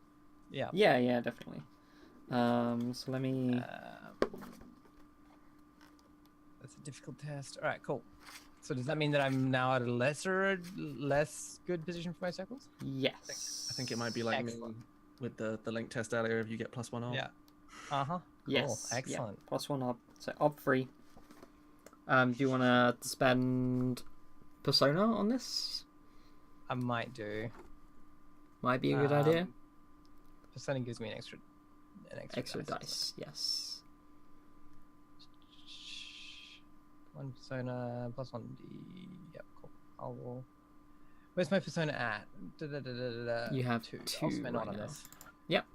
Yeah. Yeah, definitely. So let me... That's a difficult test. All right, cool. So does that mean that I'm now at a less good position for my circles? Yes. I think it might be like me Excellent. with the link test earlier. If you get +1 off. Yeah. Uh huh. Yes. Cool. Excellent. Yeah. +1 ARB. So ARB 3. Do you want to spend Persona on this? I might do. Might be a good idea. Persona gives me an extra Dice. Yes. One persona plus 1d. Yep, cool. Where's my persona at? You have 2. two I'll spend right one on now. this. Yep.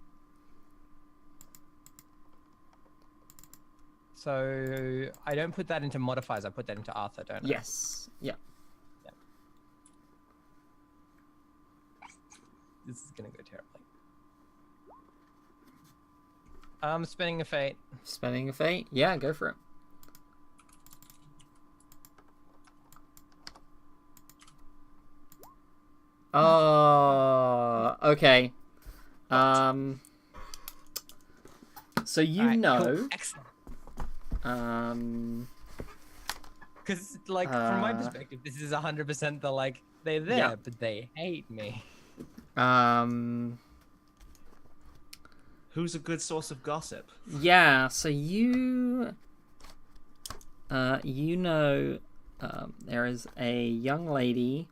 So I don't put that into modifiers. I put that into Arthur, don't I? Yes. Yeah. This is gonna go terribly. I'm spending a fate. Spending a fate. Yeah, go for it. Oh, okay. So you Alright, know, cool. Excellent. Because, like, from my perspective, this is 100% the, like, they're there, Yeah. but they hate me. Who's a good source of gossip? yeah. So you know, there is a young lady.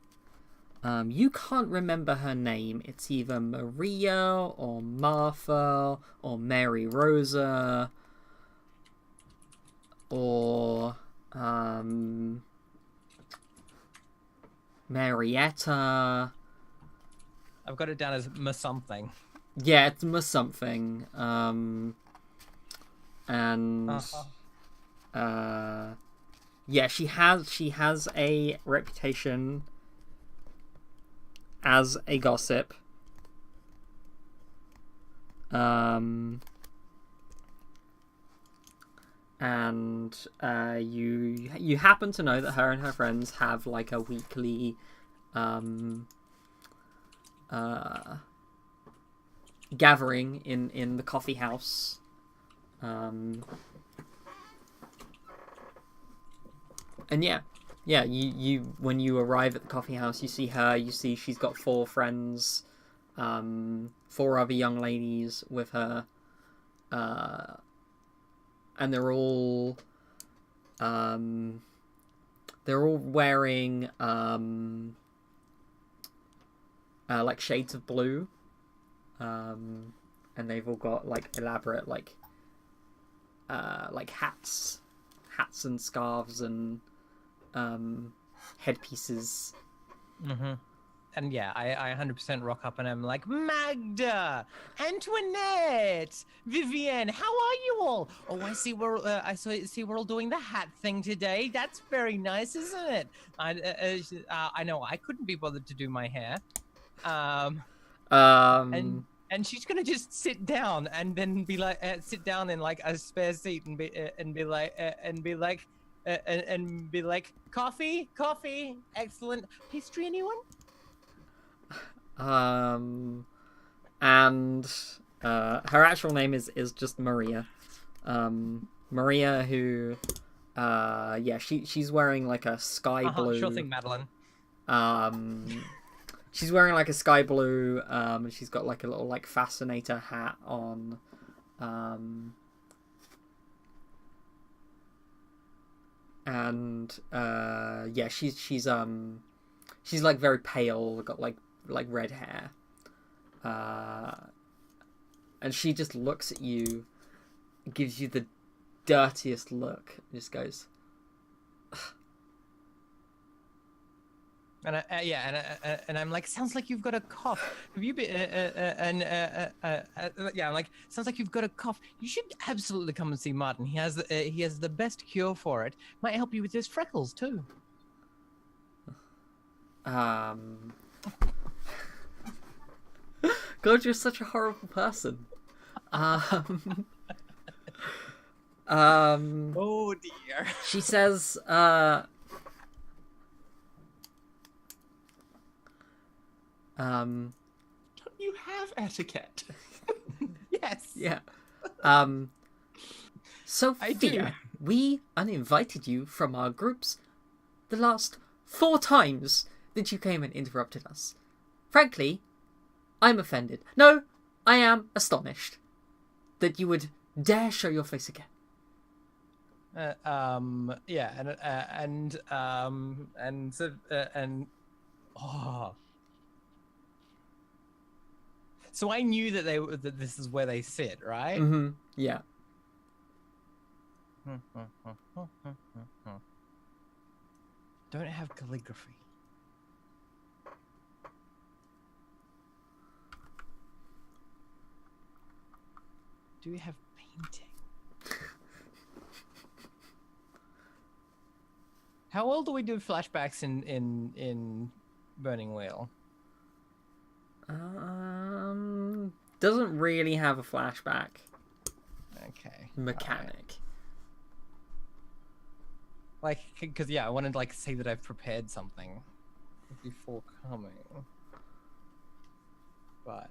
You can't remember her name. It's either Maria or Martha or Mary Rosa or Marietta. I've got it down as something. Yeah, it's something. And yeah, she has a reputation as a gossip. And you happen to know that her and her friends have like a weekly gathering in the coffee house. And yeah, you when you arrive at the coffee house, you see her. You see she's got 4 friends, 4 other young ladies with her, and they're all wearing like shades of blue, and they've all got like elaborate like hats and scarves and headpieces. Mm-hmm. And yeah, I 100% rock up and I'm like, Magda, Antoinette, Vivienne, how are you all? Oh, I see we're all doing the hat thing today. That's very nice, isn't it? I know I couldn't be bothered to do my hair. And she's gonna just sit down and then be like, sit down in like a spare seat and be like, coffee, excellent. Pastry, anyone? And her actual name is just Maria. Maria, who she's wearing like a sky blue. Sure thing, Madeline. She's wearing like a sky blue, and she's got like a little like fascinator hat on. And she's like very pale, got like red hair. And she just looks at you, gives you the dirtiest look, and just goes, And I'm like, sounds like you've got a cough. Have you been? Yeah, I'm like, sounds like you've got a cough. You should absolutely come and see Martin. He has the best cure for it. Might help you with his freckles too. God, you're such a horrible person. Oh dear. She says, Don't you have etiquette? Yes. yeah. I do. Sophia, we uninvited you from our groups the last 4 times that you came and interrupted us. Frankly, I'm offended. No, I am astonished that you would dare show your face again. So I knew that this is where they sit, right? Mm-hmm. Yeah. Don't have calligraphy. Do we have painting? How old do we do flashbacks in Burning Wheel? Doesn't really have a flashback Okay. mechanic. Like, because I wanted to say that I've prepared something before coming, but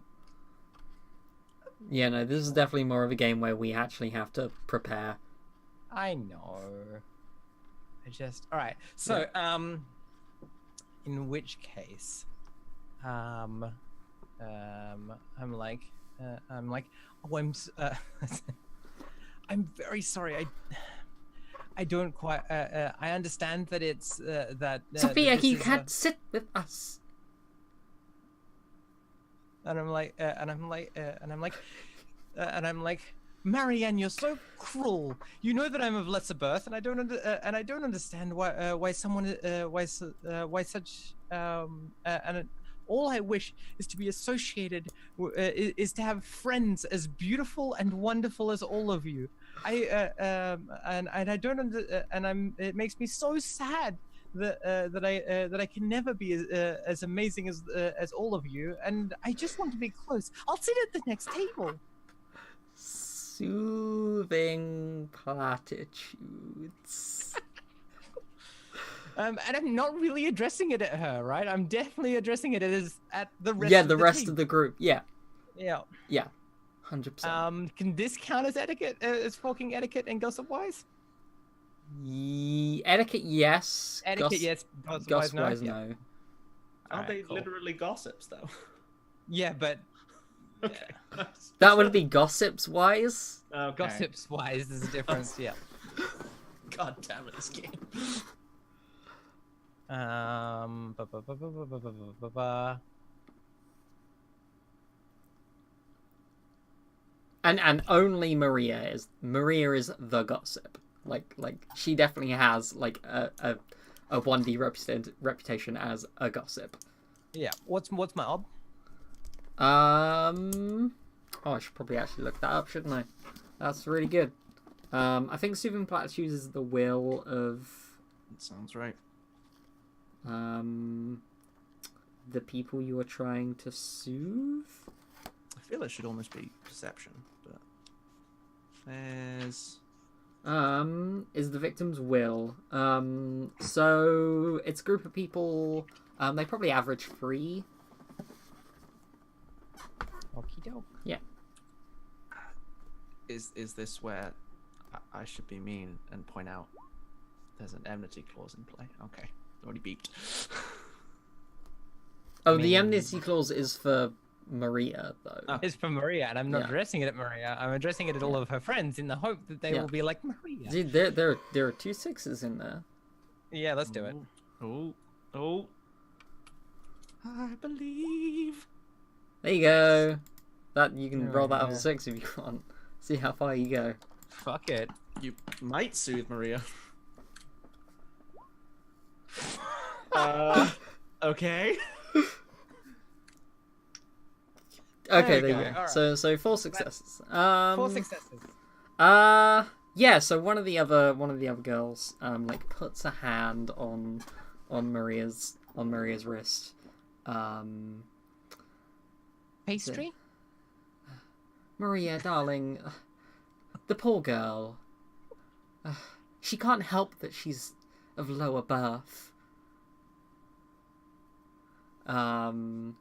Yeah, no, this is definitely more of a game where we actually have to prepare. I know. All right. So, in which case, I'm like, oh, I'm very sorry. I don't quite. I understand that it's that. Sophia, that you is, can't sit with us. And I'm like, Marianne, you're so cruel. You know that I'm of lesser birth, and I don't understand why someone why such and all I wish is to be associated is to have friends as beautiful and wonderful as all of you. And I don't it makes me so sad that I can never be as amazing as all of you, and I just want to be close. I'll sit at the next table. Soothing platitudes. And I'm not really addressing it at her, right? I'm definitely addressing it as at the rest. Yeah, the rest of the group. Yeah. Yeah. 100%. Can this count as etiquette, as fucking etiquette and gossip wise? Etiquette, yes. Etiquette, yes. Gossip wise, no. Aren't they cool. literally gossips, though? Yeah, but Okay. That would be gossips wise. Okay. gossips wise, there's a difference. Yeah. God damn it, this game. And only Maria is the gossip. Like she definitely has like a 1D reputation as a gossip. Yeah. What's my ob? Oh, I should probably actually look that up, shouldn't I? That's really good. I think soothing platitudes is the will of That sounds right. the people you are trying to soothe. I feel it should almost be perception, but there's is the victim's will. So it's a group of people. They probably average 3. Okie doke. Yeah. is this where I should be mean and point out there's an enmity clause in play? Okay, already beeped. Oh, the enmity clause is for Maria, though. Oh. It's for Maria, and I'm not Yeah. addressing it at Maria. I'm addressing it at all of her friends in the hope that they Yeah. will be like Maria. Dude, there are 2 6s in there. Yeah, let's do it. Oh. I believe. There you go. That you can Oh, roll that up yeah. to 6 if you want. See how far you go. Fuck it. You might soothe Maria. Okay. Okay, there we you go. go. Alright. So 4 successes. 4 successes. Yeah. So one of the other girls like puts a hand on Maria's wrist. Pastry? Maria, darling, the poor girl. She can't help that she's of lower birth. And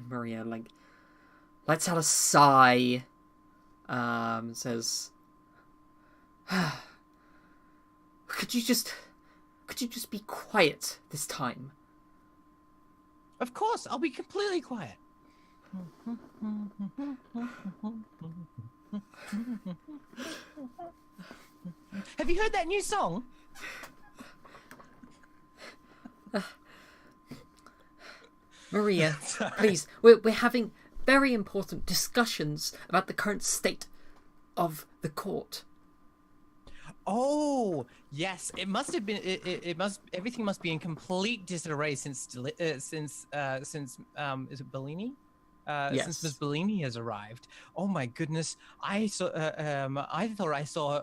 Maria like lets out a sigh. Says, Could you just be quiet this time? Of course, I'll be completely quiet. Have you heard that new song? Maria, please, we're having very important discussions about the current state of the court. Oh, yes. It must have been. It must. Everything must be in complete disarray since is it Bellini? Yes. Since Miss Bellini has arrived. Oh my goodness! I saw. I thought I saw.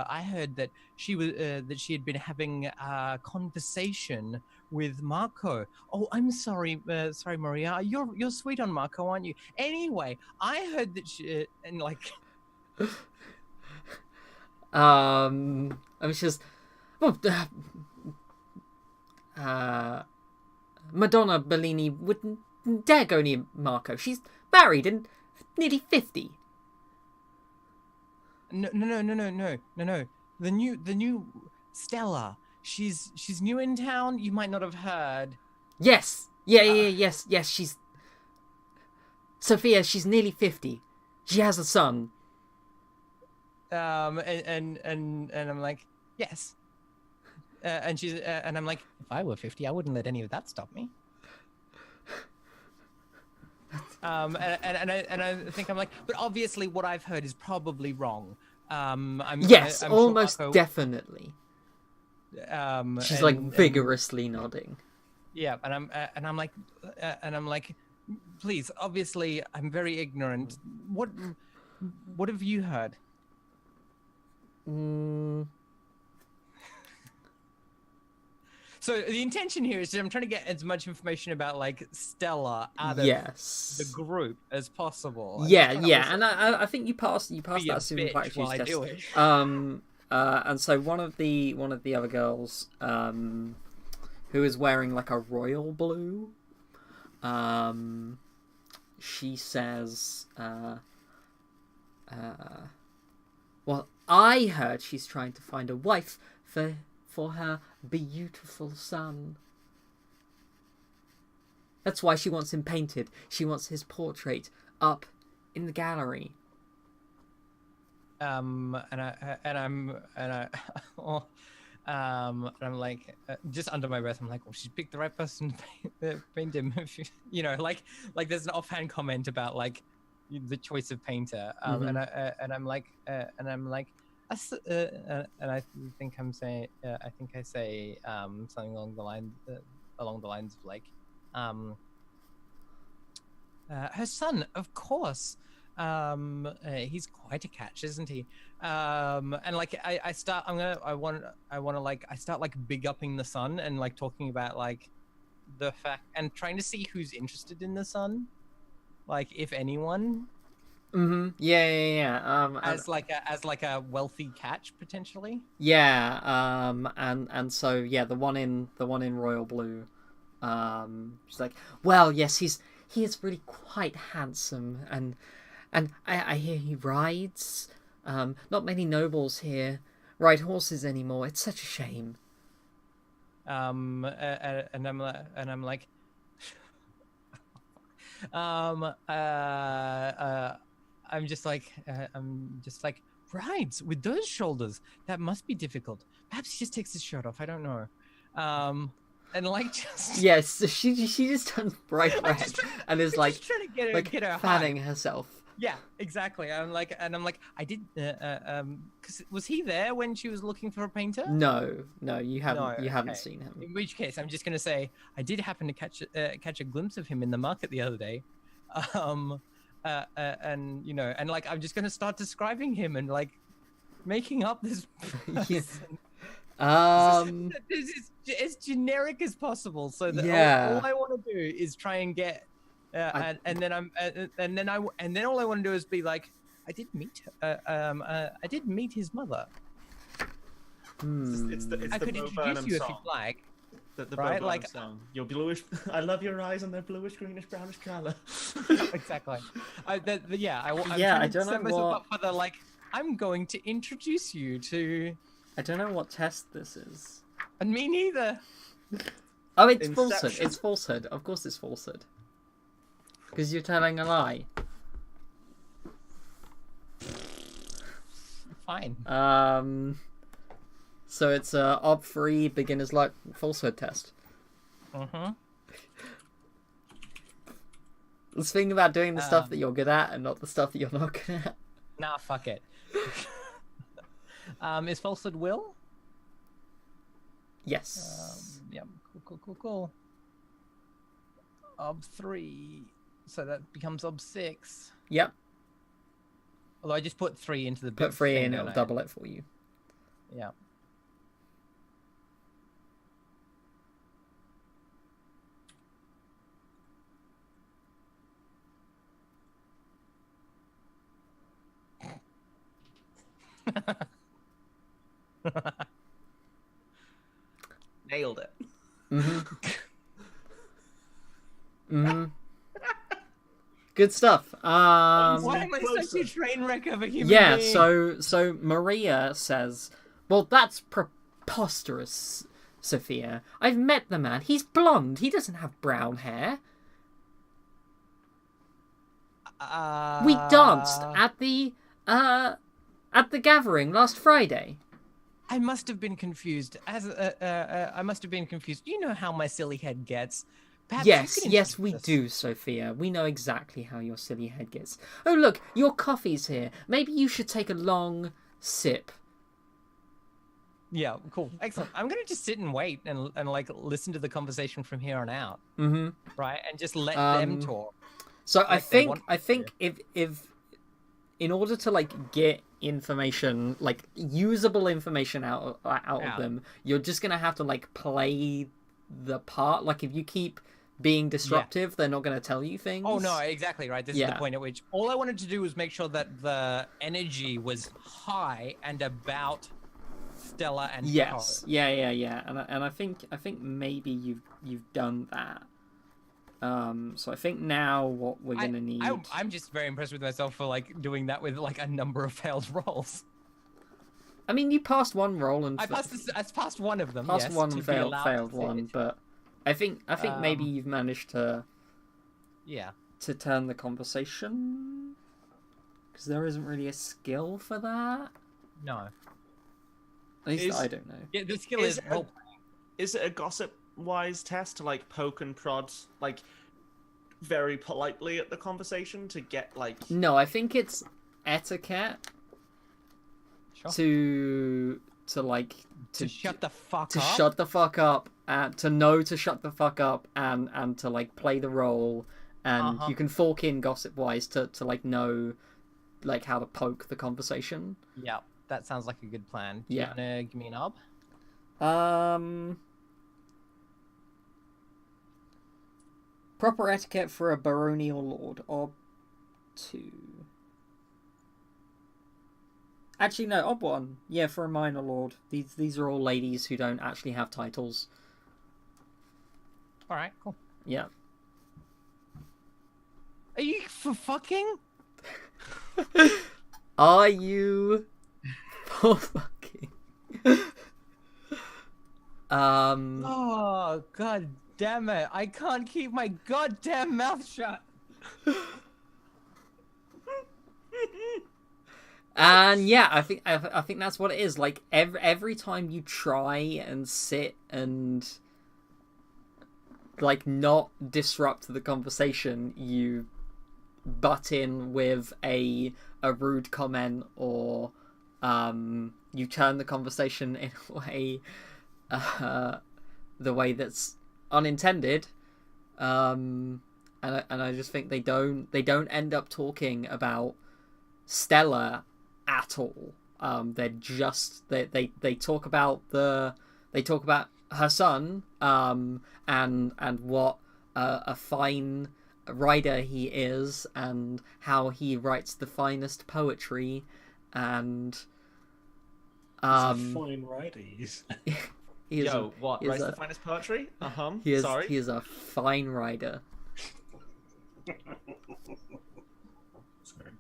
I heard that she had been having a conversation with Marco. Oh, I'm sorry. Sorry, Maria. You're sweet on Marco, aren't you? Anyway, I heard that she and like. I was just, Madonna Bellini wouldn't dare go near Marco. She's married and nearly 50. No. The new Stella. She's new in town. You might not have heard. Yes. Yes. She's Sophia. She's nearly 50. She has a son. And I'm like, yes. And she's and I'm like, if I were 50, I wouldn't let any of that stop me. And I think I'm like, but obviously what I've heard is probably wrong. I'm almost sure Marco, definitely. She's like vigorously nodding. Yeah, and I'm like, please, obviously I'm very ignorant. What have you heard? So the intention here is that I'm trying to get as much information about like Stella out of the group as possible. And I think you passed that sympathy test. And so one of the other girls, who is wearing like a royal blue, she says, well, I heard she's trying to find a wife for her beautiful son. That's why she wants him painted. She wants his portrait up in the gallery. And I'm like, just under my breath, I'm like, well, she picked the right person to paint him. You know, like there's an offhand comment about like the choice of painter. And I'm like, and I think I say something along the lines of like, her son, of course. He's quite a catch, isn't he? And like I start like big upping the son and like talking about like the fact and trying to see who's interested in the son, like if anyone. Yeah. As like a wealthy catch potentially. Yeah. And so yeah, the one in royal blue. She's like, well, yes, he is really quite handsome, and I hear he rides. Not many nobles here ride horses anymore. It's such a shame. And I'm like, I'm just like, rides with those shoulders. That must be difficult. Perhaps he just takes his shirt off. I don't know. And like just yes, she just turns bright red and is like trying to get her fanning herself. Yeah, exactly. I'm like, I did, because was he there when she was looking for a painter? No, you haven't. No, You haven't okay. seen him. In which case, I'm just gonna say I did happen to catch a glimpse of him in the market the other day, and and like I'm just gonna start describing him and like making up this person. This is as generic as possible, so that all I want to do is try and get, and then all I want to do is be like, I did meet his mother. It's the I could Bo introduce Burnham you song. if you'd like. The Bo right? Burnham Like song. Your bluish. I love your eyes and their bluish, greenish, brownish color. Exactly. I'm I trying to don't know set myself what. up for the like. I'm going to introduce you to. I don't know what test this is. And me neither. Oh, it's Inception. falsehood. It's falsehood. Of course, it's falsehood. Because you're telling a lie. Fine. So it's a ob3 beginner's luck falsehood test. Let's think about doing the stuff that you're good at and not the stuff that you're not good at. Nah, fuck it. Is falsehood will? Yes. Yeah. Cool. Ob3. So that becomes ob6. Yep. Although I just put 3 into the Put 3 thing, in, don't it'll I? double it for you. Yeah. Nailed it. Good stuff. Why am I such a train wreck of a human being? So Maria says, well, that's preposterous, Sophia. I've met the man. He's blonde. He doesn't have brown hair. We danced at the gathering last Friday. I must have been confused. I must have been confused. You know how my silly head gets. Perhaps Yes, we do, Sophia. We know exactly how your silly head gets. Oh, look, your coffee's here. Maybe you should take a long sip. Yeah, cool. Excellent. I'm going to just sit and wait and like listen to the conversation from here on out. Right? And just let them talk. So like I think if in order to like get information, like usable information out of them, you're just going to have to like play the part. Like if you keep being disruptive, they're not going to tell you things. Oh no, exactly right. This is the point at which all I wanted to do was make sure that the energy was high and about Stella and yes, yeah, and I think maybe you've done that. So I think now what we're gonna need. I'm just very impressed with myself for like doing that with like a number of failed rolls. I mean, you passed one roll and I passed one of them. Passed yes, one and failed one, but I think maybe you've managed to to turn the conversation, because there isn't really a skill for that. No, at least I don't know. Yeah, the skill is role playing. Is it a gossip-wise test to like poke and prod like very politely at the conversation to get like? No, I think it's etiquette. To shut the fuck up. To shut the fuck up, and to know to shut the fuck up, and to like play the role, and you can fork in gossip wise to like know like how to poke the conversation. Yeah, that sounds like a good plan. Do you wanna give me an ob? Proper etiquette for a baronial lord. Ob 2. Actually, no, Ob 1. Yeah, for a minor lord. These are all ladies who don't actually have titles. Alright, cool. Yeah. Are you for fucking? Are you for fucking? Oh, god damn it. I can't keep my goddamn mouth shut. And yeah, I think that's what it is. Like every time you try and sit and like not disrupt the conversation, you butt in with a rude comment, or you turn the conversation in a way, the way that's unintended, and I just think they don't end up talking about Stella at all. They're just they talk about her son, and what a fine writer he is, and how he writes the finest poetry, and He's a fine writer. What? Writes the finest poetry? Sorry. He is a fine writer. Sorry.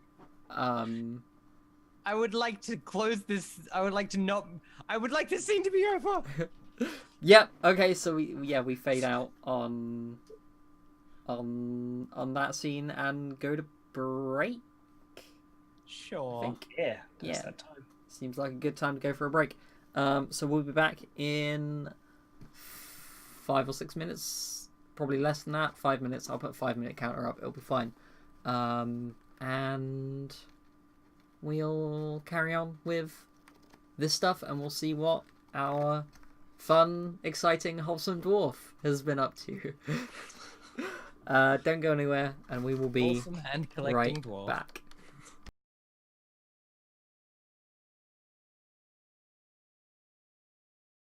I would like to close this. I would like this scene to be over. Yep. Okay. So we fade out on that scene and go to break. Sure. I think. Yeah. That's that time. Seems like a good time to go for a break. So we'll be back in 5 or 6 minutes. Probably less than that. 5 minutes. I'll put a 5-minute counter up. It'll be fine. And we'll carry on with this stuff, and we'll see what our fun, exciting, wholesome dwarf has been up to. Don't go anywhere, and we will be Wholesome and collecting right dwarf. back.